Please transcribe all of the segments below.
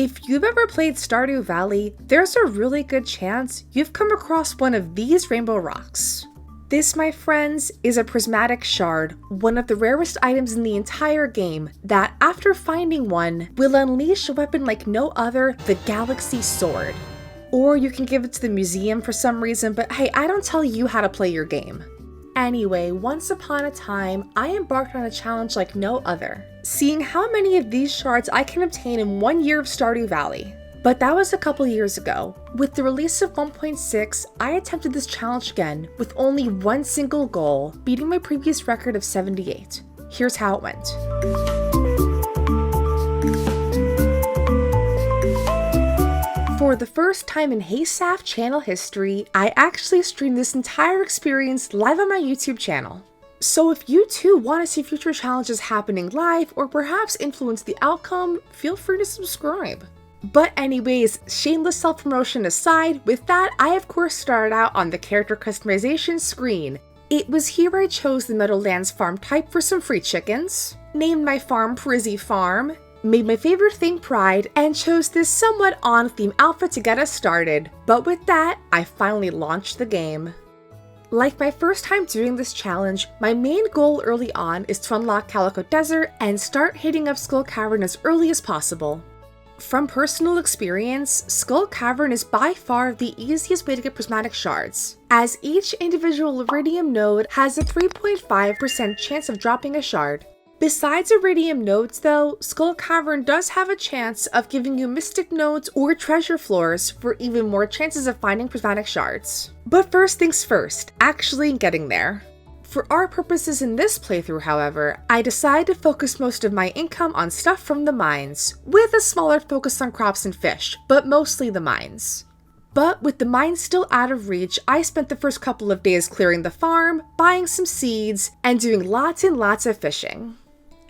If you've ever played Stardew Valley, there's a really good chance you've come across one of these rainbow rocks. This, my friends, is a prismatic shard, one of the rarest items in the entire game that, after finding one, will unleash a weapon like no other, the Galaxy Sword. Or you can give it to the museum for some reason, but hey, I don't tell you how to play your game. Anyway, once upon a time, I embarked on a challenge like no other, seeing how many of these shards I can obtain in 1 year of Stardew Valley. But that was a couple years ago. With the release of 1.6, I attempted this challenge again with only one single goal, beating my previous record of 78. Here's how it went. For the first time in HeySaf channel history, I actually streamed this entire experience live on my YouTube channel. So if you too want to see future challenges happening live or perhaps influence the outcome, feel free to subscribe. But anyways, shameless self-promotion aside, with that, I of course started out on the character customization screen. It was here I chose the Meadowlands farm type for some free chickens, named my farm Prizzy Farm, made my favorite thing Pride, and chose this somewhat on-theme outfit to get us started. But with that, I finally launched the game. Like my first time doing this challenge, my main goal early on is to unlock Calico Desert and start hitting up Skull Cavern as early as possible. From personal experience, Skull Cavern is by far the easiest way to get prismatic shards, as each individual iridium node has a 3.5% chance of dropping a shard. Besides iridium nodes though, Skull Cavern does have a chance of giving you mystic nodes or treasure floors for even more chances of finding prismatic shards. But first things first, actually getting there. For our purposes in this playthrough, however, I decided to focus most of my income on stuff from the mines, with a smaller focus on crops and fish, but mostly the mines. But with the mines still out of reach, I spent the first couple of days clearing the farm, buying some seeds, and doing lots and lots of fishing.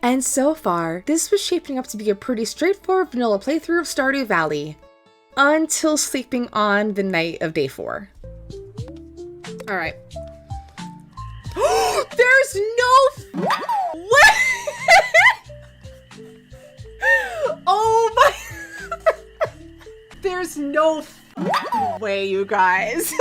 And so far, this was shaping up to be a pretty straightforward vanilla playthrough of Stardew Valley, until sleeping on the night of day 4. Alright. There's no what? Oh my There's no way, you guys.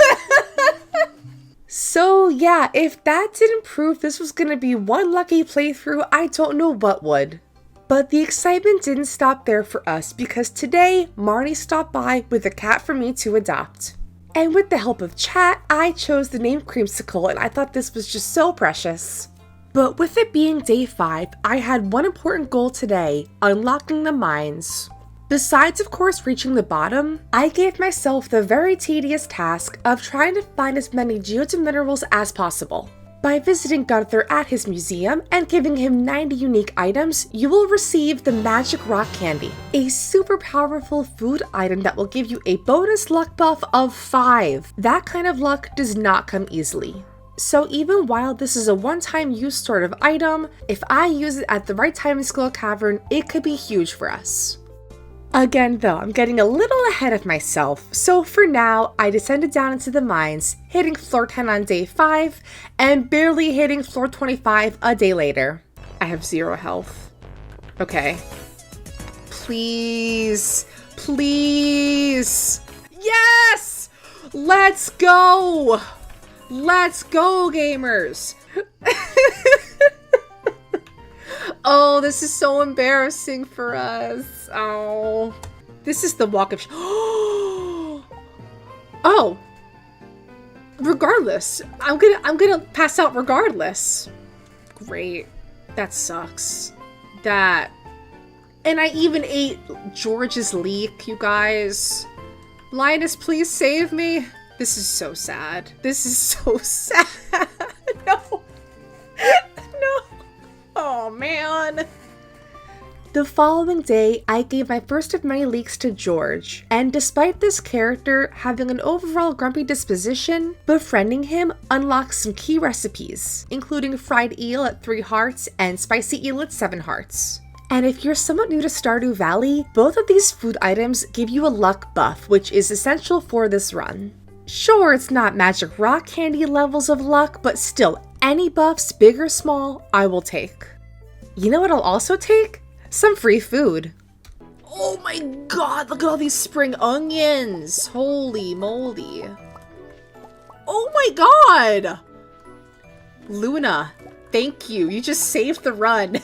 So yeah, if that didn't prove this was gonna be one lucky playthrough, I don't know what would. But the excitement didn't stop there for us, because today, Marnie stopped by with a cat for me to adopt. And with the help of chat, I chose the name Creamsicle, and I thought this was just so precious. But with it being day 5, I had one important goal today, unlocking the mines. Besides, of course, reaching the bottom, I gave myself the very tedious task of trying to find as many geodes and minerals as possible. By visiting Gunther at his museum and giving him 90 unique items, you will receive the Magic Rock Candy, a super powerful food item that will give you a bonus luck buff of 5. That kind of luck does not come easily. So even while this is a one-time use sort of item, if I use it at the right time in Skull Cavern, it could be huge for us. Again though, I'm getting a little ahead of myself, so for now, I descended down into the mines, hitting floor 10 on day 5, and barely hitting floor 25 a day later. I have 0 health. Okay. Please, please. Yes! Let's go! Let's go, gamers! Oh, this is so embarrassing for us. Oh, this is the walk of oh, regardless, I'm gonna pass out regardless. Great, that sucks. That, and I even ate George's leek, you guys. Linus, please save me. This is so sad. This is so sad. No. No. Oh man. The following day, I gave my first of many leeks to George, and despite this character having an overall grumpy disposition, befriending him unlocks some key recipes, including fried eel at 3 hearts and spicy eel at 7 hearts. And if you're somewhat new to Stardew Valley, both of these food items give you a luck buff, which is essential for this run. Sure, it's not Magic Rock Candy levels of luck, but still, any buffs, big or small, I will take. You know what I'll also take? Some free food. Oh my god, look at all these spring onions. Holy moly. Oh my god. Luna, thank you. You just saved the run.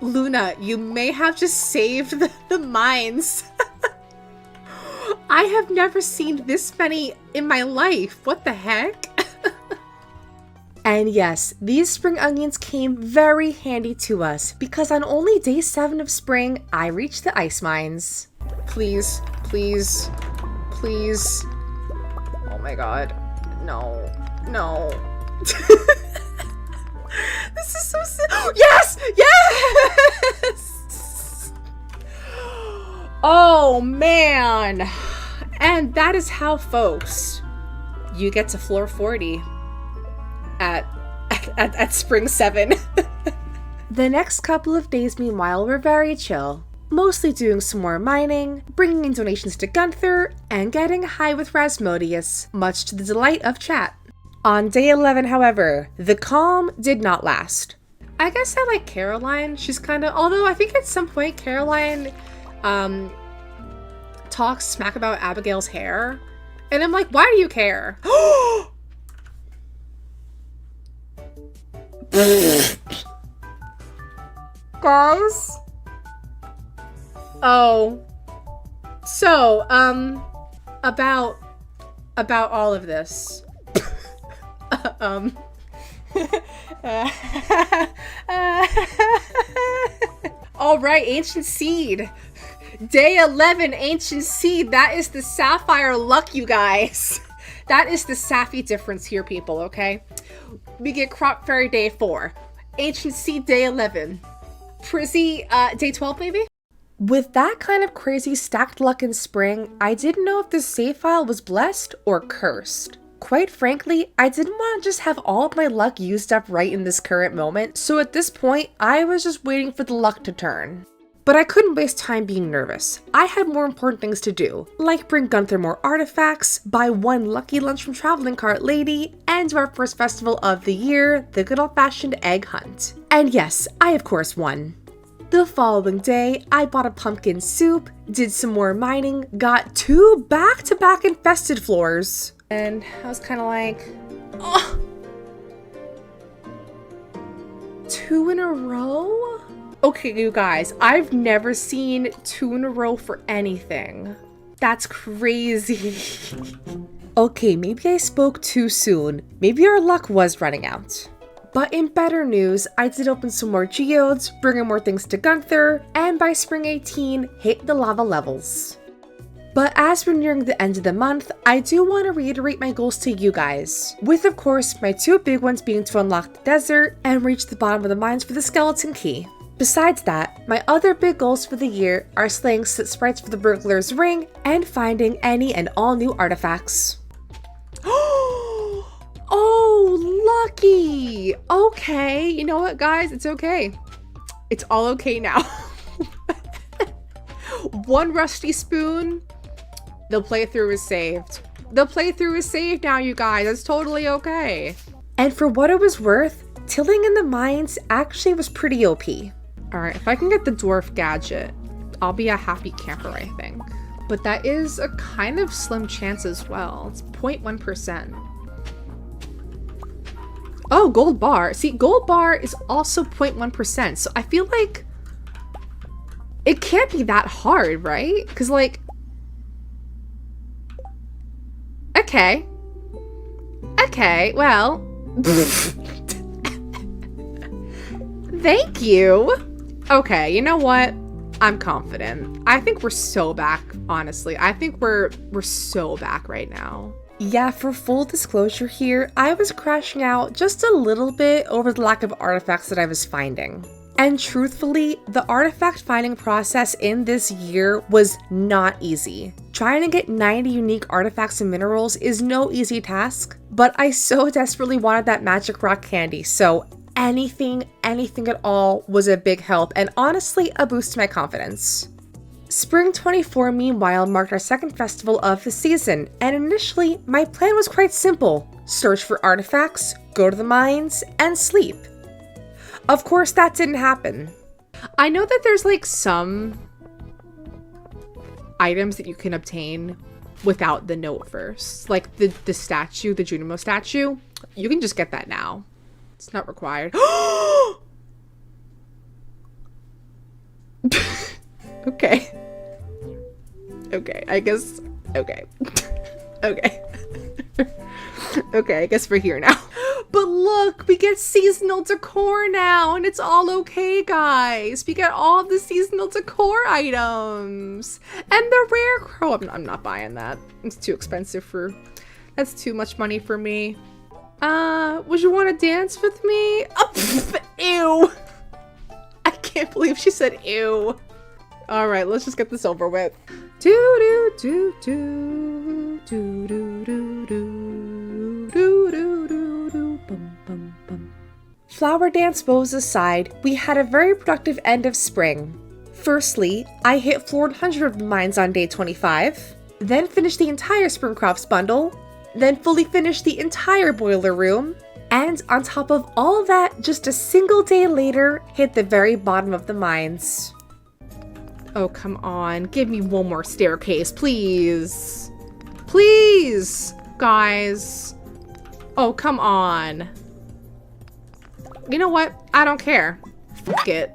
Luna, you may have just saved the mines. I have never seen this many in my life. What the heck? And yes, these spring onions came very handy to us because on only day 7 of spring, I reached the ice mines. Please, please, please. Oh my god. No, no. This is so sick. Yes! Yes! Oh man. And that is how, folks, you get to floor 40 at spring 7. The next couple of days, meanwhile, were very chill. Mostly doing some more mining, bringing in donations to Gunther, and getting high with Rasmodius, much to the delight of chat. On day 11, however, the calm did not last. I guess I like Caroline. She's kind of, although I think at some point Caroline talks smack about Abigail's hair. And I'm like, why do you care? Guys? Oh. So, about all of this. All right, Ancient Seed. Day 11, Ancient Seed. That is the Sapphire luck, you guys. That is the Sapphy difference here, people, okay? We get Crop Fairy Day 4. Ancient Seed Day 11. Prizzy, Day 12, maybe? With that kind of crazy stacked luck in spring, I didn't know if this save file was blessed or cursed. Quite frankly, I didn't want to just have all of my luck used up right in this current moment, so at this point, I was just waiting for the luck to turn. But I couldn't waste time being nervous. I had more important things to do, like bring Gunther more artifacts, buy one lucky lunch from Traveling Cart Lady, and do our first festival of the year, the good old-fashioned egg hunt. And yes, I of course won. The following day, I bought a pumpkin soup, did some more mining, got 2 back-to-back infested floors, and I was kind of like, oh, 2 in a row? Okay, you guys, I've never seen 2 in a row for anything. That's crazy. Okay, maybe I spoke too soon. Maybe our luck was running out. But in better news, I did open some more geodes, bringing more things to Gunther, and by spring 18, hit the lava levels. But as we're nearing the end of the month, I do want to reiterate my goals to you guys, with of course my 2 big ones being to unlock the desert and reach the bottom of the mines for the skeleton key. Besides that, my other big goals for the year are slaying sprites for the burglar's ring and finding any and all new artifacts. Oh, lucky! Okay, you know what, guys? It's okay. It's all okay now. 1 rusty spoon. The playthrough is saved. The playthrough is saved now, you guys. It's totally okay. And for what it was worth, tilling in the mines actually was pretty OP. Alright, if I can get the dwarf gadget, I'll be a happy camper, I think. But that is a kind of slim chance as well. It's 0.1%. Oh, gold bar. See, gold bar is also 0.1%, so I feel like it can't be that hard, right? Because, like, okay. Okay, well. Thank you. Okay, you know what? I'm confident. I think we're so back, honestly. I think we're so back right now. Yeah, for full disclosure here, I was crashing out just a little bit over the lack of artifacts that I was finding. And truthfully, the artifact finding process in this year was not easy. Trying to get 90 unique artifacts and minerals is no easy task, but I so desperately wanted that magic rock candy, so anything at all was a big help and honestly a boost to my confidence. Spring 24 meanwhile marked our second festival of the season, and initially my plan was quite simple: search for artifacts, go to the mines, and sleep. Of course that didn't happen. I know that there's like some items that you can obtain without the note first. Like the statue, the Junimo statue, you can just get that now. It's not required. Okay. Okay, I guess. Okay. Okay. Okay, I guess we're here now. But look, we get seasonal decor now, and it's all okay, guys. We get all the seasonal decor items. And the rare crow. I'm not buying that. It's too expensive for... That's too much money for me. Would you want to dance with me? Oh, ew. I can't believe she said ew. All right, let's just get this over with. Do do do do do do do do do do do bum bum bum. Flower dance woes aside, we had a very productive end of spring. Firstly, I hit floor 100 of the mines on day 25, then finished the entire spring crops bundle, then fully finished the entire boiler room, and on top of all that, just a single day later, hit the very bottom of the mines. Oh, come on. Give me one more staircase, please. Please, guys. Oh, come on. You know what? I don't care. Fuck it.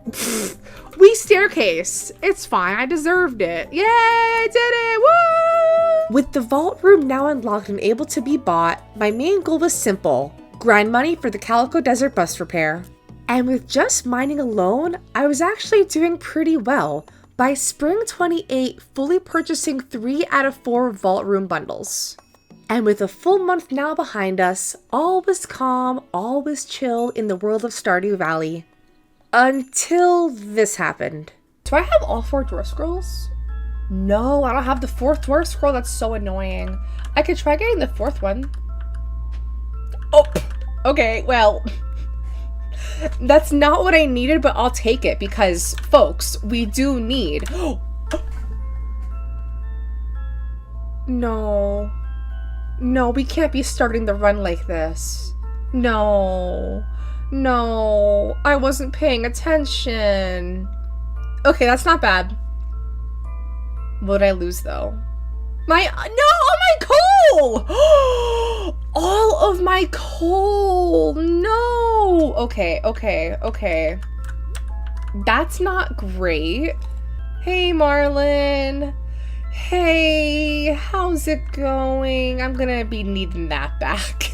We staircased. It's fine. I deserved it. Yay, I did it. Woo! With the vault room now unlocked and able to be bought, my main goal was simple. Grind money for the Calico Desert bus repair. And with just mining alone, I was actually doing pretty well. By spring 28, fully purchasing 3 out of 4 vault room bundles. And with a full month now behind us, all was calm, all was chill in the world of Stardew Valley. Until this happened. Do I have all 4 dwarf scrolls? No, I don't have the 4th dwarf scroll. That's so annoying. I could try getting the 4th one. Oh, okay, well... That's not what I needed, but I'll take it because, folks, we do need... No. No, we can't be starting the run like this. No. No. I wasn't paying attention. Okay, that's not bad. What did I lose, though? My... No! Oh, my coal! All of my coal! No! Okay, okay, okay. That's not great. Hey, Marlin. Hey, how's it going? I'm gonna be needing that back.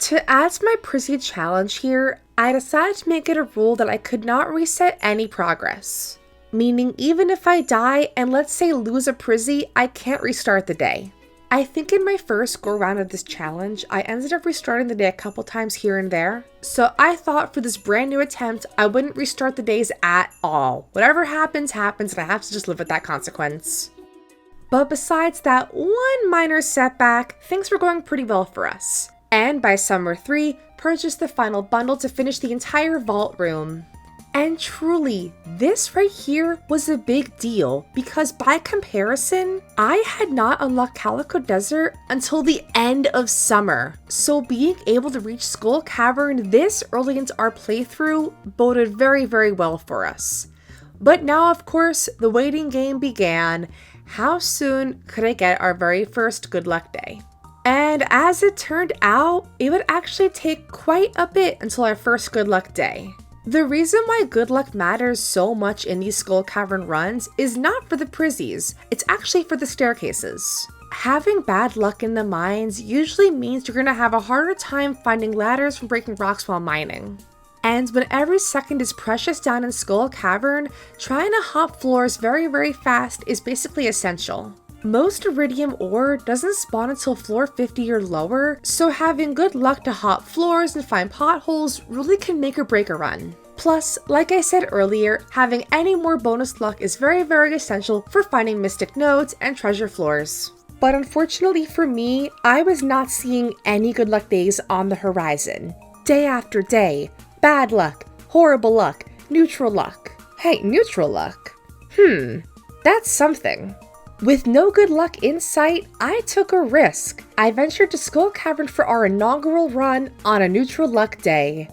To add to my Prizzy challenge here, I decided to make it a rule that I could not reset any progress. Meaning even if I die and let's say lose a Prizzy, I can't restart the day. I think in my first go round of this challenge, I ended up restarting the day a couple times here and there. So I thought for this brand new attempt, I wouldn't restart the days at all. Whatever happens, happens, and I have to just live with that consequence. But besides that one minor setback, things were going pretty well for us. And by summer 3, purchased the final bundle to finish the entire vault room. And truly, this right here was a big deal because by comparison, I had not unlocked Calico Desert until the end of summer. So being able to reach Skull Cavern this early into our playthrough boded very, very well for us. But now, of course, the waiting game began. How soon could I get our very first good luck day? And as it turned out, it would actually take quite a bit until our first good luck day. The reason why good luck matters so much in these Skull Cavern runs is not for the prizzies, it's actually for the staircases. Having bad luck in the mines usually means you're gonna have a harder time finding ladders from breaking rocks while mining. And when every second is precious down in Skull Cavern, trying to hop floors very, very fast is basically essential. Most iridium ore doesn't spawn until floor 50 or lower, so having good luck to hop floors and find potholes really can make or break a run. Plus, like I said earlier, having any more bonus luck is very, very essential for finding mystic nodes and treasure floors. But unfortunately for me, I was not seeing any good luck days on the horizon. Day after day, bad luck, horrible luck, neutral luck. Hey, neutral luck? That's something. With no good luck in sight, I took a risk. I ventured to Skull Cavern for our inaugural run on a neutral luck day.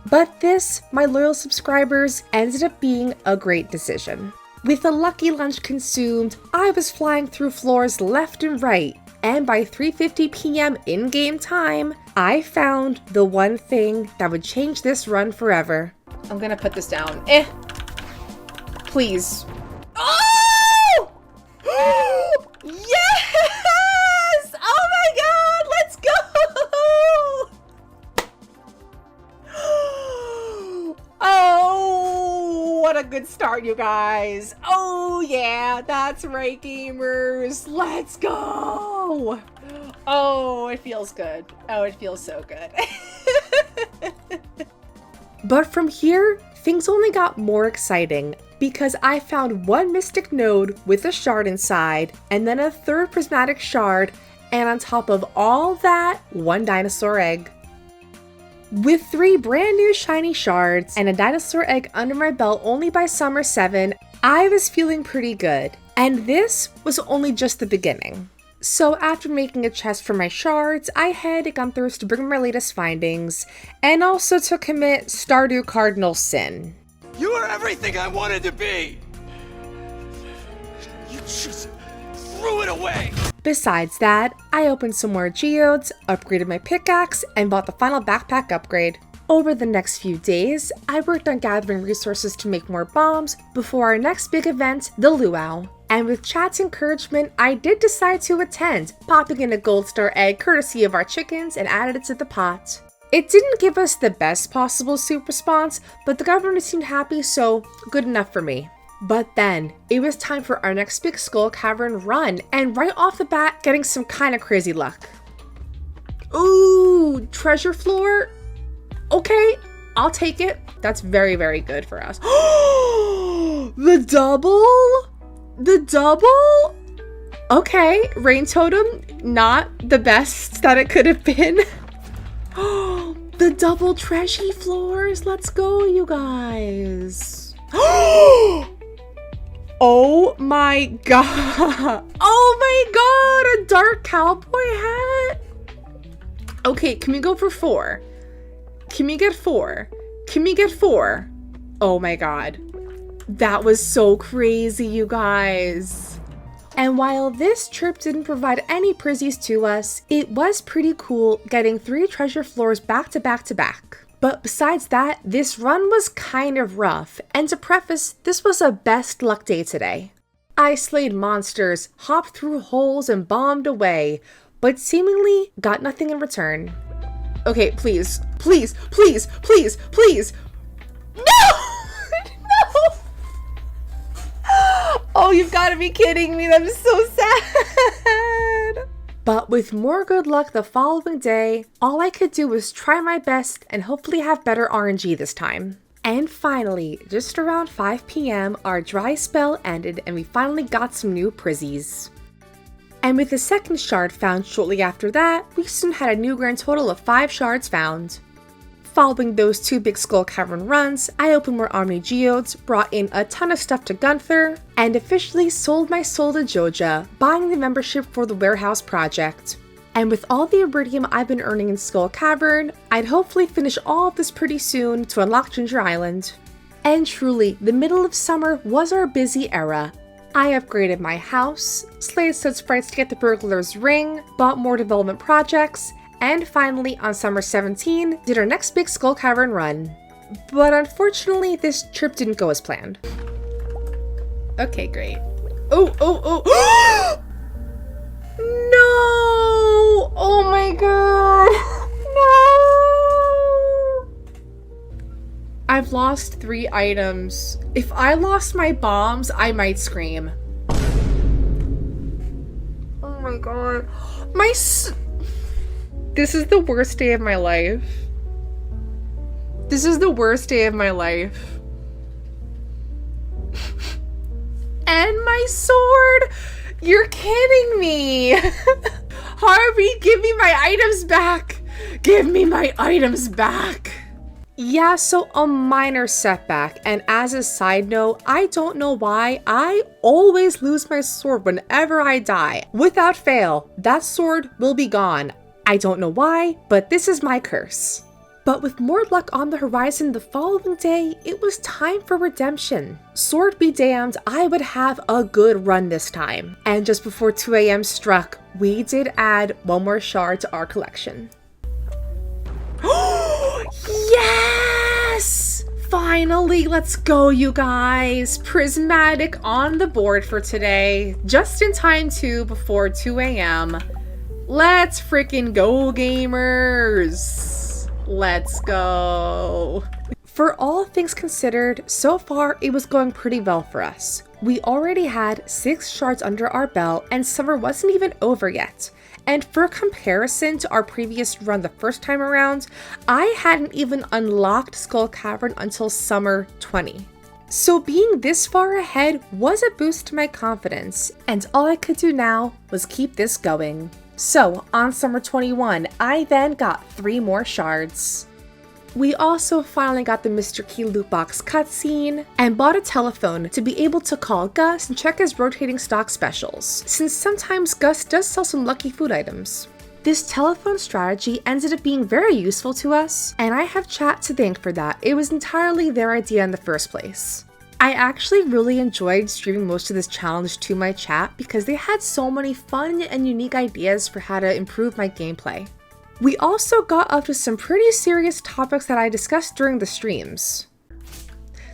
But this, my loyal subscribers, ended up being a great decision. With a lucky lunch consumed, I was flying through floors left and right, and by 3:50 p.m. in-game time, I found the one thing that would change this run forever. I'm gonna put this down. Please. Oh! Yes! Oh my god, let's go! Oh, what a good start, you guys. Oh yeah, that's right, gamers. Let's go. Oh, it feels good. Oh, it feels so good. But from here, things only got more exciting because I found one mystic node with a shard inside and then a third prismatic shard, and on top of all that, one dinosaur egg. With 3 brand new shiny shards and a dinosaur egg under my belt only by summer 7, I was feeling pretty good. And this was only just the beginning. So after making a chest for my shards, I headed to Gunther's to bring my latest findings, and also to commit Stardew Cardinal Sin. You are everything I wanted to be! You just threw it away! Besides that, I opened some more geodes, upgraded my pickaxe, and bought the final backpack upgrade. Over the next few days, I worked on gathering resources to make more bombs before our next big event, the luau. And with chat's encouragement, I did decide to attend, popping in a gold star egg courtesy of our chickens and added it to the pot. It didn't give us the best possible soup response, but the governor seemed happy, so good enough for me. But then, it was time for our next big skull cavern run, and right off the bat, getting some kinda crazy luck. Ooh, treasure floor? Okay, I'll take it. That's very, very good for us. The double? The double? Okay, rain totem, not the best that it could have been. The double treasure floors, let's go, you guys. Oh my god. Oh my god, a dark cowboy hat? Okay, can we go for 4? Can we get 4? Can we get 4? Oh my god. That was so crazy, you guys. And while this trip didn't provide any prizzies to us, it was pretty cool getting 3 treasure floors back to back to back. But besides that, this run was kind of rough, and to preface, this was a best luck day today. I slayed monsters, hopped through holes, and bombed away, but seemingly got nothing in return. Okay, please, please, please, please, please. No! No! Oh, you've got to be kidding me. I'm so sad. But with more good luck the following day, all I could do was try my best and hopefully have better RNG this time. And finally, just around 5 p.m, our dry spell ended and we finally got some new prizzies. And with the second shard found shortly after that, we soon had a new grand total of 5 shards found. Following those 2 big skull cavern runs, I opened more Omni geodes, brought in a ton of stuff to Gunther, and officially sold my soul to Joja, buying the membership for the warehouse project. And with all the iridium I've been earning in Skull Cavern, I'd hopefully finish all of this pretty soon to unlock Ginger Island. And truly, the middle of summer was our busy era. I upgraded my house, slayed such sprites to get the burglar's ring, bought more development projects, and finally, on summer 17, did our next big Skull Cavern run. But unfortunately, this trip didn't go as planned. Okay, great. Oh! No! Oh my god! No! I've lost 3 items. If I lost my bombs, I might scream. Oh my god. This is the worst day of my life. This is the worst day of my life. And my sword! You're kidding me! Harvey, give me my items back! Give me my items back! Yeah, so a minor setback, and as a side note, I don't know why, I always lose my sword whenever I die. Without fail, that sword will be gone. I don't know why, but this is my curse. But with more luck on the horizon the following day, it was time for redemption. Sword be damned, I would have a good run this time. And just before 2 a.m. struck, we did add one more shard to our collection. Yes! Finally, let's go, you guys. Prismatic on the board for today. Just in time too, before 2 a.m. Let's freaking go, gamers. Let's go. For all things considered, so far it was going pretty well for us. We already had 6 shards under our belt and summer wasn't even over yet. And for comparison to our previous run the first time around, I hadn't even unlocked Skull Cavern until summer 20. So being this far ahead was a boost to my confidence, and all I could do now was keep this going. So on summer 21, I then got 3 more shards. We also finally got the Mr. Key loot box cutscene and bought a telephone to be able to call Gus and check his rotating stock specials, since sometimes Gus does sell some lucky food items. This telephone strategy ended up being very useful to us, and I have chat to thank for that. It was entirely their idea in the first place. I actually really enjoyed streaming most of this challenge to my chat because they had so many fun and unique ideas for how to improve my gameplay. We also got up to some pretty serious topics that I discussed during the streams.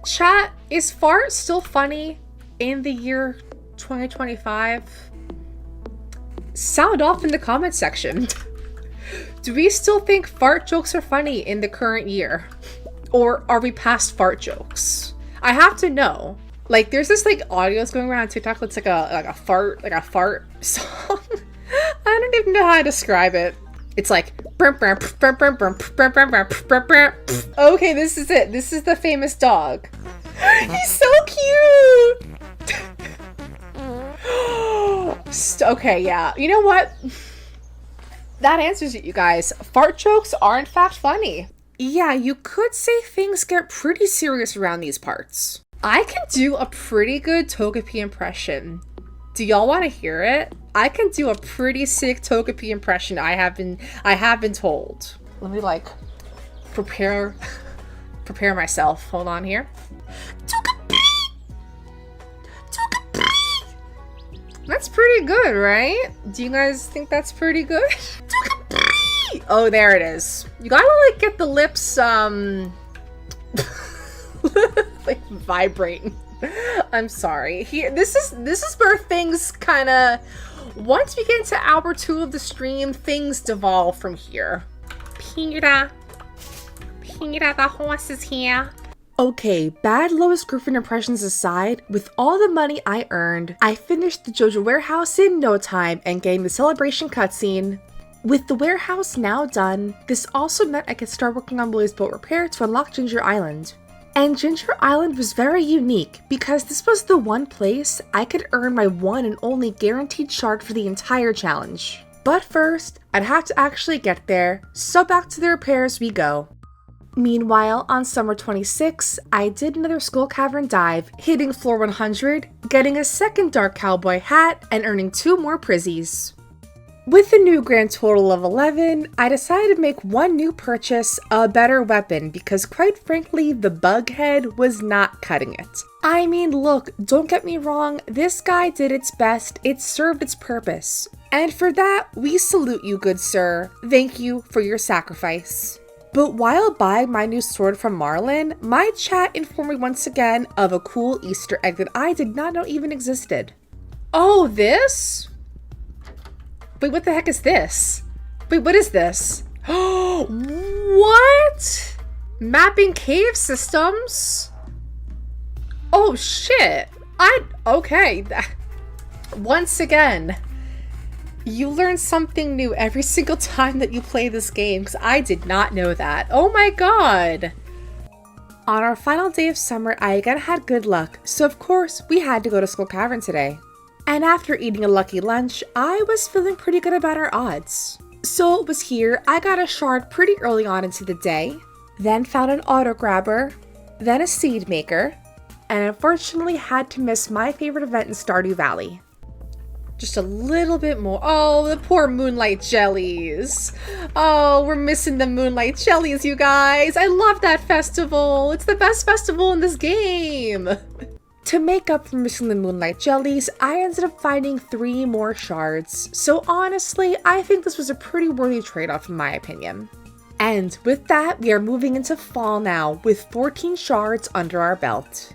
Chat, is fart still funny in the year 2025? Sound off in the comment section. Do we still think fart jokes are funny in the current year? Or are we past fart jokes? I have to know. Like, there's this like audios going around on TikTok that's like a fart song. I don't even know how to describe it. It's like okay, this is it. This is the famous dog. He's so cute. Okay, yeah. You know what? That answers it, you guys. Fart jokes are in fact funny. Yeah, you could say things get pretty serious around these parts. I can do a pretty good Togepi impression. Do y'all want to hear it? I can do a pretty sick Togepi impression, I have been told. Let me like prepare myself. Hold on here. Togepi! Togepi! That's pretty good, right? Do you guys think that's pretty good? Togepi! Oh, there it is. You gotta like get the lips like vibrating. I'm sorry. This is where things kind of, once we get into hour 2 of the stream, things devolve from here. Peter, the horse is here. Okay, bad Lois Griffin impressions aside, with all the money I earned, I finished the Joja warehouse in no time and getting the celebration cutscene. With the warehouse now done, this also meant I could start working on Willie's boat repair to unlock Ginger Island. And Ginger Island was very unique because this was the one place I could earn my one and only guaranteed shard for the entire challenge. But first, I'd have to actually get there, so back to the repairs we go. Meanwhile, on summer 26, I did another Skull Cavern dive, hitting floor 100, getting a second Dark Cowboy hat, and earning 2 more prizzies. With a new grand total of 11, I decided to make one new purchase, a better weapon, because quite frankly, the bug head was not cutting it. I mean, look, don't get me wrong, this guy did its best, it served its purpose. And for that, we salute you, good sir. Thank you for your sacrifice. But while buying my new sword from Marlin, my chat informed me once again of a cool Easter egg that I did not know even existed. Oh, this? Wait, what the heck is this? Wait, what is this? Oh, what? Mapping cave systems? Oh, shit. Okay. Once again, you learn something new every single time that you play this game, because I did not know that. Oh my god. On our final day of summer, I again had good luck, so of course, we had to go to Skull Cavern today. And after eating a lucky lunch, I was feeling pretty good about our odds. So it was here, I got a shard pretty early on into the day, then found an auto grabber, then a seed maker, and unfortunately had to miss my favorite event in Stardew Valley. Just a little bit more. Oh, the poor moonlight jellies. Oh, we're missing the moonlight jellies, you guys. I love that festival. It's the best festival in this game. To make up for missing the moonlight jellies, I ended up finding 3 more shards. So honestly, I think this was a pretty worthy trade-off in my opinion. And with that, we are moving into fall now with 14 shards under our belt.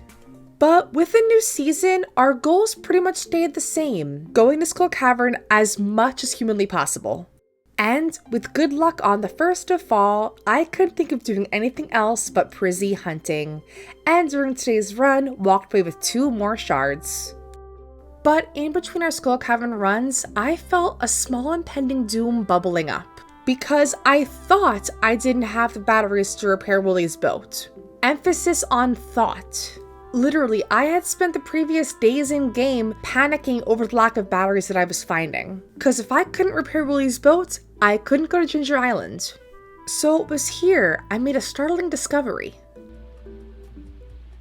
But with the new season, our goals pretty much stayed the same, going to Skull Cavern as much as humanly possible. And with good luck on the 1st of fall, I couldn't think of doing anything else but Prizzy hunting, and during today's run, walked away with 2 more shards. But in between our Skull Cavern runs, I felt a small impending doom bubbling up, because I thought I didn't have the batteries to repair Willie's boat. Emphasis on thought. Literally, I had spent the previous days in game panicking over the lack of batteries that I was finding. Because if I couldn't repair Willie's boat, I couldn't go to Ginger Island. So it was here I made a startling discovery.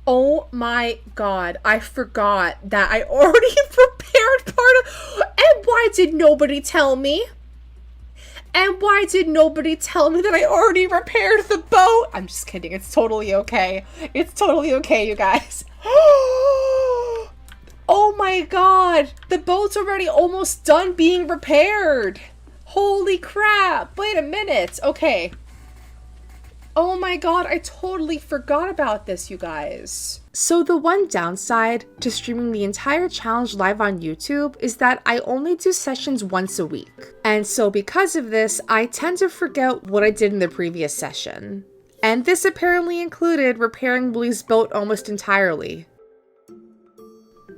Oh my god, I forgot that I already prepared part of... And why did nobody tell me? And why did nobody tell me that I already repaired the boat? I'm just kidding. It's totally okay. It's totally okay, you guys. Oh my god. The boat's already almost done being repaired. Holy crap. Wait a minute. Okay. Oh my god, I totally forgot about this, you guys. So the one downside to streaming the entire challenge live on YouTube is that I only do sessions once a week. And so because of this, I tend to forget what I did in the previous session. And this apparently included repairing Willie's boat almost entirely.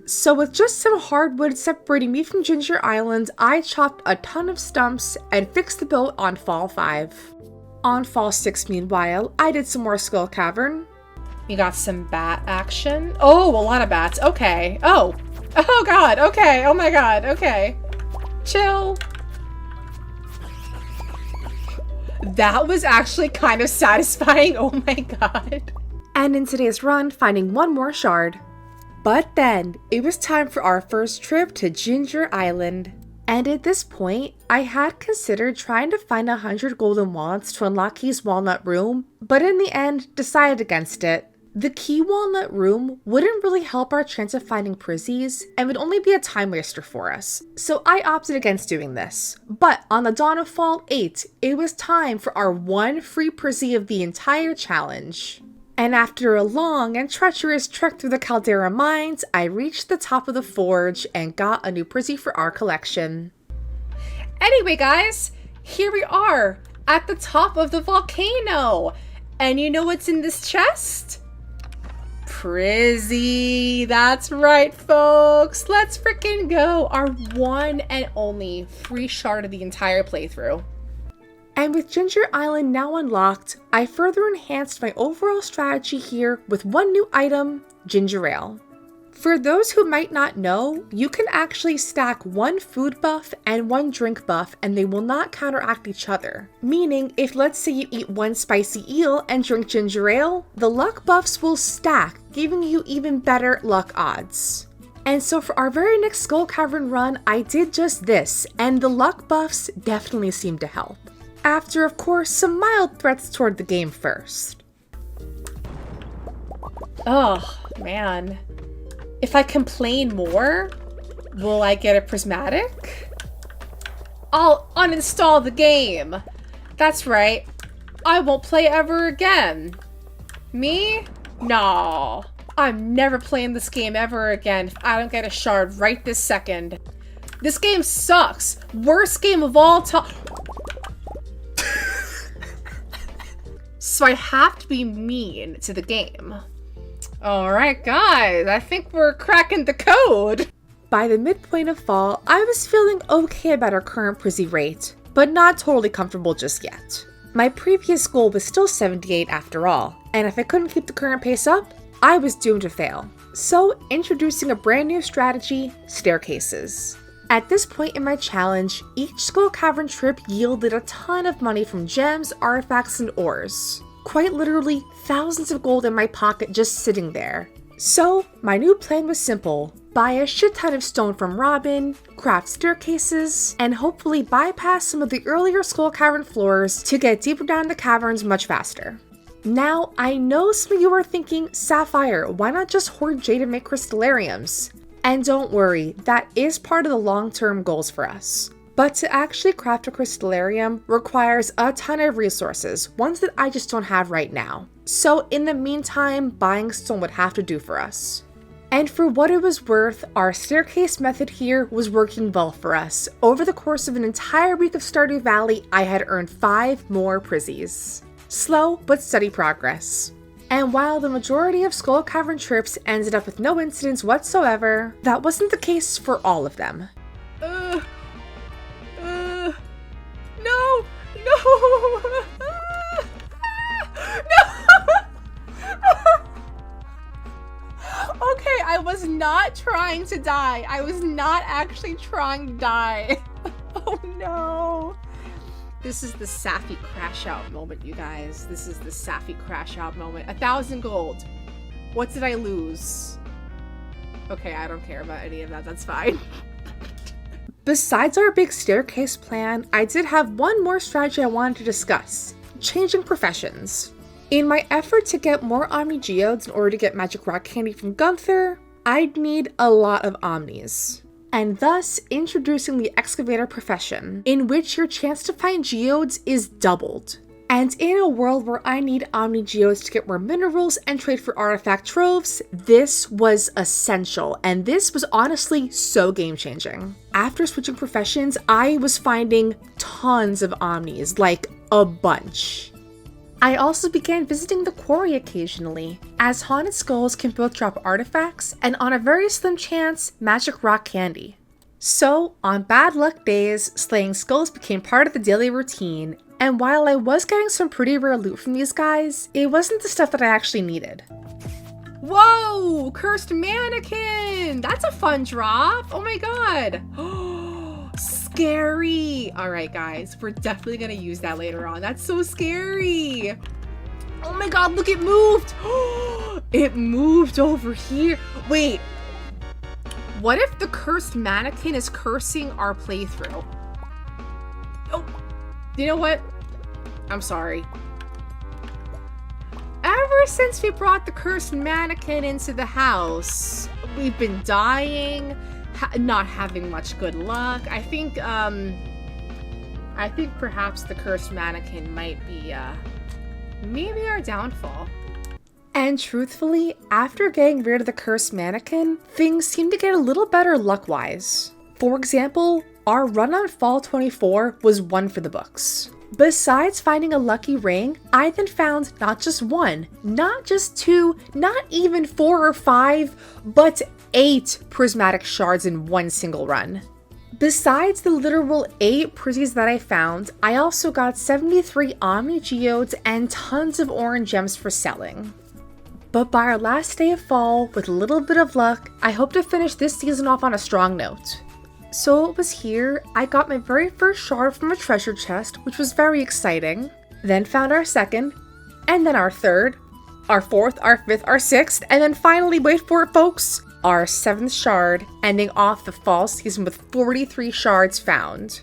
So with just some hardwood separating me from Ginger Island, I chopped a ton of stumps and fixed the boat on Fall 5. On Fall 6, meanwhile, I did some more Skull Cavern. We got some bat action. Oh, a lot of bats. Okay. Oh. Oh god. Okay. Oh my god. Okay. Chill. That was actually kind of satisfying. Oh my god. And in today's run, finding 1 more shard. But then, it was time for our first trip to Ginger Island. And at this point, I had considered trying to find 100 golden walnuts to unlock Key's walnut room, but in the end, decided against it. The Key walnut room wouldn't really help our chance of finding Prizzies, and would only be a time waster for us, so I opted against doing this. But on the dawn of Fall 8, it was time for our 1 free Prizzy of the entire challenge. And after a long and treacherous trek through the Caldera mines, I reached the top of the forge and got a new Prizzy for our collection. Anyway guys, here we are at the top of the volcano. And you know what's in this chest? Prizzy. That's right, folks. Let's freaking go. Our 1 and only free shard of the entire playthrough. And with Ginger Island now unlocked, I further enhanced my overall strategy here with 1 new item, Ginger Ale. For those who might not know, you can actually stack 1 food buff and 1 drink buff and they will not counteract each other. Meaning, if let's say you eat 1 spicy eel and drink ginger ale, the luck buffs will stack, giving you even better luck odds. And so for our very next Skull Cavern run, I did just this, and the luck buffs definitely seemed to help. After, of course, some mild threats toward the game first. Oh, man. If I complain more, will I get a prismatic? I'll uninstall the game. That's right. I won't play ever again. Me? No. I'm never playing this game ever again if I don't get a shard right this second. This game sucks. Worst game of all time. So I have to be mean to the game. Alright guys, I think we're cracking the code! By the midpoint of fall, I was feeling okay about our current Prizzy rate, but not totally comfortable just yet. My previous goal was still 78 after all, and if I couldn't keep the current pace up, I was doomed to fail. So, introducing a brand new strategy, staircases. At this point in my challenge, each Skull Cavern trip yielded a ton of money from gems, artifacts, and ores. Quite literally thousands of gold in my pocket just sitting there. So, my new plan was simple. buy a shit ton of stone from Robin, craft staircases, and hopefully bypass some of the earlier skull cavern floors to get deeper down the caverns much faster. Now, I know some of you are thinking, Sapphire, why not just hoard jade and make crystallariums? And don't worry, that is part of the long-term goals for us. But to actually craft a crystallarium requires a ton of resources, ones that I just don't have right now. So in the meantime, buying stone would have to do for us. And for what it was worth, our staircase method here was working well for us. Over the course of an entire week of Stardew Valley, I had earned 5 more prizzies. Slow but steady progress. And while the majority of Skull Cavern trips ended up with no incidents whatsoever, that wasn't the case for all of them. No! Okay, I was not trying to die. I was not actually trying to die. Oh no. This is the Safi crash out moment, you guys. This is the Safi crash out moment. 1,000 gold. What did I lose? Okay, I don't care about any of that. That's fine. Besides our big staircase plan, I did have one more strategy I wanted to discuss. Changing professions. In my effort to get more Omni Geodes in order to get magic rock candy from Gunther, I'd need a lot of Omnis. And thus introducing the excavator profession, in which your chance to find geodes is doubled. And in a world where I need Omni Geodes to get more minerals and trade for artifact troves, this was essential, and this was honestly so game changing. After switching professions, I was finding tons of Omnis, like a bunch. I also began visiting the quarry occasionally, as haunted skulls can both drop artifacts and on a very slim chance, magic rock candy. So, on bad luck days, slaying skulls became part of the daily routine, and while I was getting some pretty rare loot from these guys, it wasn't the stuff that I actually needed. Whoa! Cursed mannequin! That's a fun drop! Oh my god! Scary! Alright guys, we're definitely gonna use that later on. That's so scary! Oh my god, look, it moved! It moved over here. Wait. What if the cursed mannequin is cursing our playthrough? Oh, you know what? I'm sorry. Ever since we brought the cursed mannequin into the house, we've been dying, not having much good luck. I think perhaps the cursed mannequin might be, maybe our downfall. And truthfully, after getting rid of the cursed mannequin, things seem to get a little better luck-wise. For example, our run on Fall 24 was one for the books. Besides finding a lucky ring, I then found not just one, not just two, not even 4 or 5, but 8 prismatic shards in one single run. Besides the literal 8 prizzies that I found, I also got 73 Omni Geodes and tons of orange gems for selling. But by our last day of fall, with a little bit of luck, I hope to finish this season off on a strong note. So it was here, I got my very first shard from a treasure chest, which was very exciting, then found our second, and then our third, our fourth, our fifth, our sixth, and then finally, wait for it folks, our 7th shard, ending off the fall season with 43 shards found.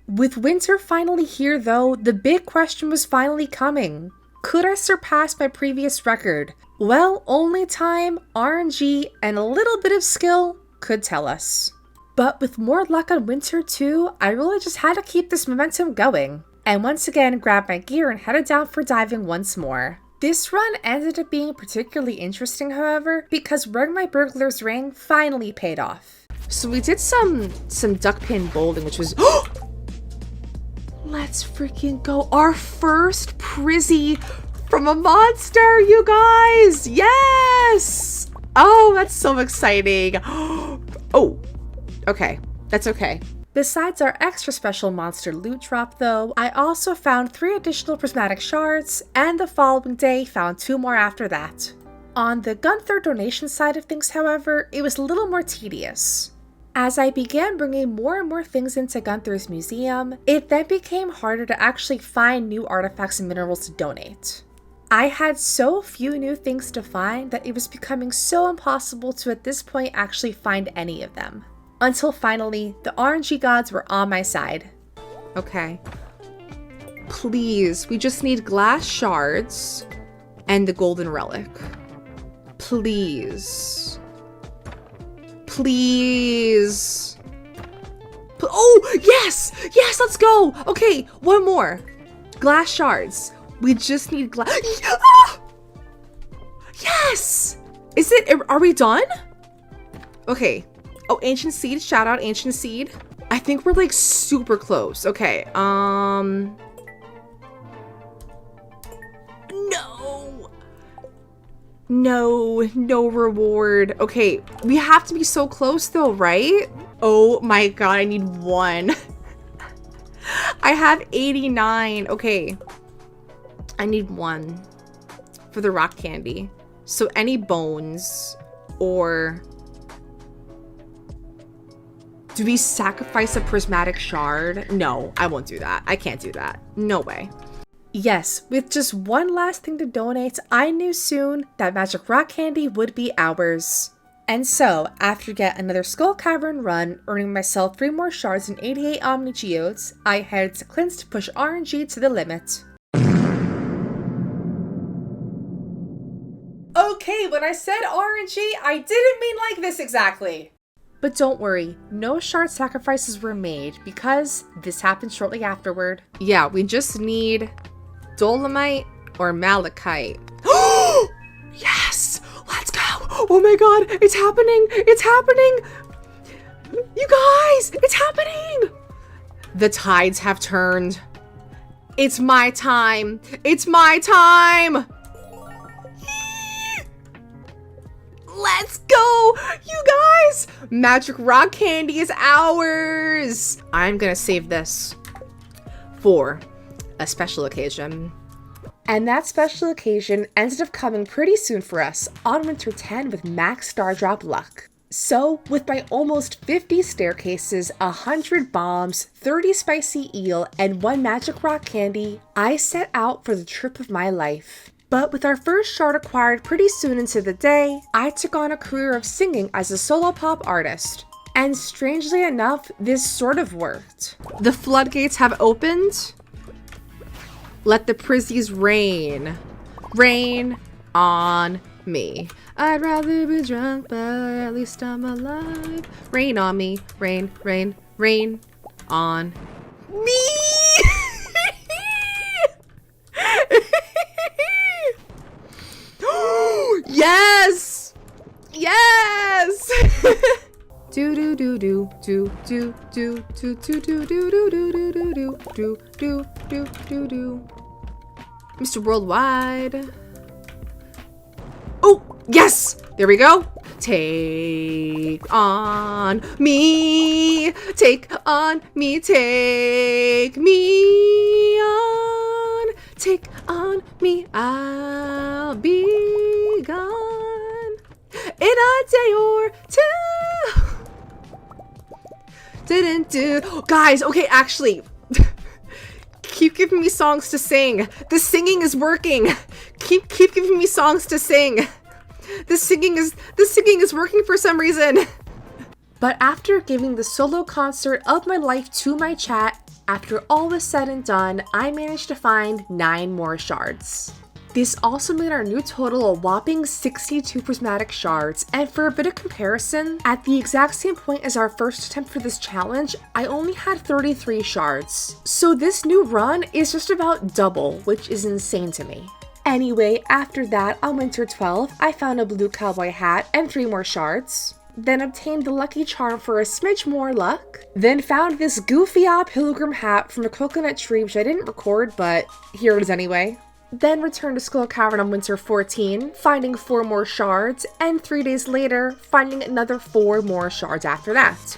With winter finally here though, the big question was finally coming. Could I surpass my previous record? Well, only time, RNG, and a little bit of skill could tell us. But with more luck on winter too, I really just had to keep this momentum going. And once again, grabbed my gear and headed down for diving once more. This run ended up being particularly interesting, however, because wearing my burglar's ring finally paid off. So we did some duckpin bowling, which was let's freaking go. Our first prizzy from a monster, you guys! Yes! Oh, that's so exciting. Oh, okay. That's okay. Besides our extra special monster loot drop though, I also found 3 additional prismatic shards, and the following day found 2 more after that. On the Gunther donation side of things, however, it was a little more tedious. As I began bringing more and more things into Gunther's museum, it then became harder to actually find new artifacts and minerals to donate. I had so few new things to find that it was becoming so impossible to at this point actually find any of them. Until finally, the RNG gods were on my side. Okay. Please, we just need glass shards and the golden relic. Please. Please. Oh, yes! Yes, let's go! Okay, one more. Glass shards. We just need glass. Ah! Yes! Is it? Are we done? Okay. Oh, ancient seed. Shout out ancient seed. I think we're like super close. Okay. No. No reward. Okay. We have to be so close though, right? Oh my god, I need one. I have 89. Okay. I need one for the rock candy. So any bones or... Do we sacrifice a prismatic shard? No, I won't do that. I can't do that. No way. Yes, with just one last thing to donate, I knew soon that magic rock candy would be ours. And so, after yet another skull cavern run, earning myself 3 more shards and 88 omni geodes, I headed to Clint's to push RNG to the limit. Okay, when I said RNG, I didn't mean like this exactly. But don't worry, no shard sacrifices were made because this happened shortly afterward. Yeah, we just need dolomite or malachite. Yes! Let's go! Oh my god, it's happening! It's happening! You guys, it's happening! The tides have turned. It's my time. It's my time! Let's go! You guys! Magic rock candy is ours! I'm gonna save this for a special occasion. And that special occasion ended up coming pretty soon for us on Winter 10 with max star drop luck. So, with my almost 50 staircases, 100 bombs, 30 spicy eel, and 1 magic rock candy, I set out for the trip of my life. But with our first shard acquired pretty soon into the day, I took on a career of singing as a solo pop artist. And strangely enough, this sort of worked. The floodgates have opened. Let the prizzies rain. Rain on me. I'd rather be drunk, but at least I'm alive. Rain on me. Rain, rain, rain on me. Yes! Yes! Do do do do do do do do do do do do do do do do do do do do. Mr. Worldwide. Oh, yes! There we go. Take on me. Take on me. Take me on. Take on me. I'll be gone in a day or two. Didn't do. Guys, okay, actually. Keep giving me songs to sing. The singing is working. Keep giving me songs to sing. The singing is working for some reason. But after giving the solo concert of my life to my chat, after all was said and done, I managed to find 9 more shards. This also made our new total a whopping 62 prismatic shards, and for a bit of comparison, at the exact same point as our first attempt for this challenge, I only had 33 shards. So this new run is just about double, which is insane to me. Anyway, after that, on Winter 12, I found a blue cowboy hat and 3 more shards. Then obtained the lucky charm for a smidge more luck. Then found this goofy-odd pilgrim hat from a coconut tree, which I didn't record, but here it is anyway. Then returned to Skull Cavern on Winter 14, finding 4 more shards, and 3 days later, finding another 4 more shards after that.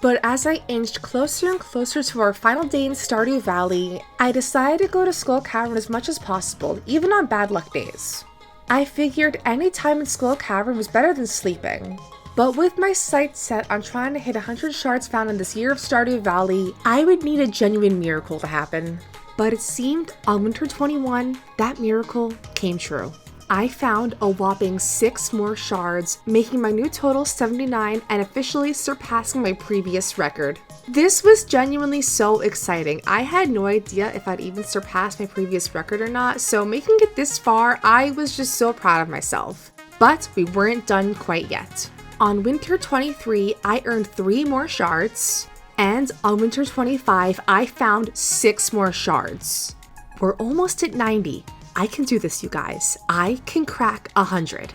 But as I inched closer and closer to our final day in Stardew Valley, I decided to go to Skull Cavern as much as possible, even on bad luck days. I figured any time in Skull Cavern was better than sleeping. But with my sights set on trying to hit 100 shards found in this year of Stardew Valley, I would need a genuine miracle to happen. But it seemed on Winter 21, that miracle came true. I found a whopping 6 more shards, making my new total 79 and officially surpassing my previous record. This was genuinely so exciting. I had no idea if I'd even surpass my previous record or not, so making it this far, I was just so proud of myself. But we weren't done quite yet. On Winter 23, I earned 3 more shards, and on Winter 25, I found 6 more shards. We're almost at 90. I can do this, you guys. I can crack 100.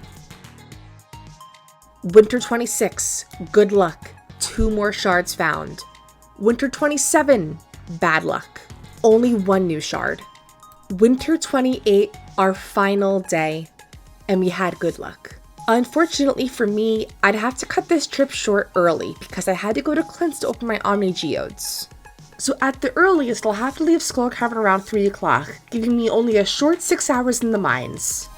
Winter 26, good luck. 2 more shards found. Winter 27, bad luck. Only 1 new shard. Winter 28, our final day, and we had good luck. Unfortunately for me, I'd have to cut this trip short early because I had to go to Clint's to open my Omni geodes. So at the earliest, I'll have to leave Skull Cavern around 3 o'clock, giving me only a short 6 hours in the mines.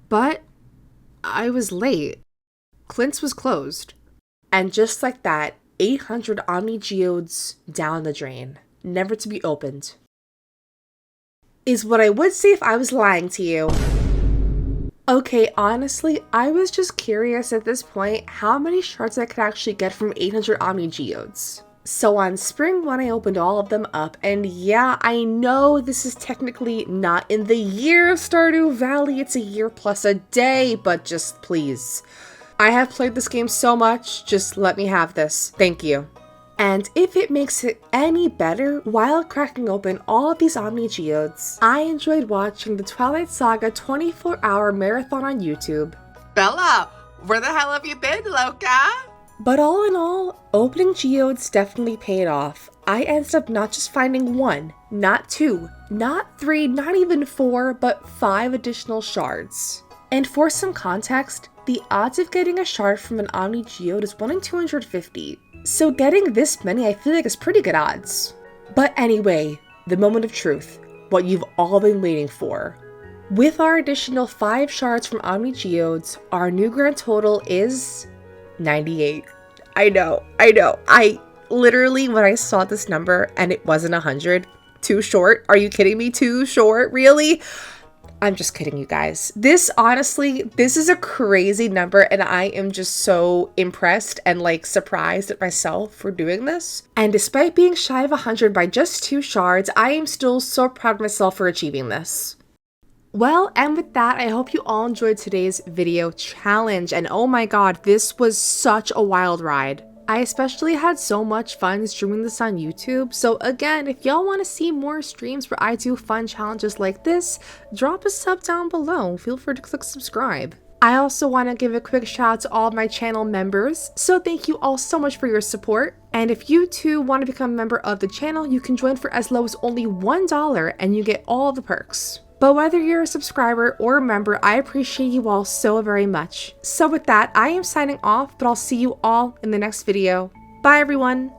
But I was late. Clint's was closed. And just like that, 800 Omni geodes down the drain, never to be opened. Is what I would say if I was lying to you. Okay, honestly, I was just curious at this point how many shards I could actually get from 800 Omni geodes. So on spring 1, I opened all of them up, and yeah, I know this is technically not in the year of Stardew Valley, it's a year plus a day, but just please. I have played this game so much, just let me have this. Thank you. And if it makes it any better, while cracking open all of these Omni geodes, I enjoyed watching the Twilight Saga 24-hour marathon on YouTube. Bella, where the hell have you been, Loca? But all in all, opening geodes definitely paid off. I ended up not just finding 1, not 2, not 3, not even 4, but 5 additional shards. And for some context, the odds of getting a shard from an Omni geode is 1 in 250. So getting this many I feel like is pretty good odds. But anyway, the moment of truth, what you've all been waiting for. With our additional 5 shards from Omni geodes, our new grand total is 98. I know. I literally, when I saw this number and it wasn't 100, too short. Are you kidding me? Too short? Really? I'm just kidding, you guys. This, honestly, this is a crazy number and I am just so impressed and like surprised at myself for doing this. And despite being shy of 100 by just 2 shards, I am still so proud of myself for achieving this. Well, and with that, I hope you all enjoyed today's video challenge, and oh my god, this was such a wild ride. I especially had so much fun streaming this on YouTube, so again, if y'all want to see more streams where I do fun challenges like this, drop a sub down below, feel free to click subscribe. I also want to give a quick shout out to all of my channel members, so thank you all so much for your support. And if you too want to become a member of the channel, you can join for as low as only $1 and you get all the perks. But whether you're a subscriber or a member, I appreciate you all so very much. So with that, I am signing off, but I'll see you all in the next video. Bye everyone!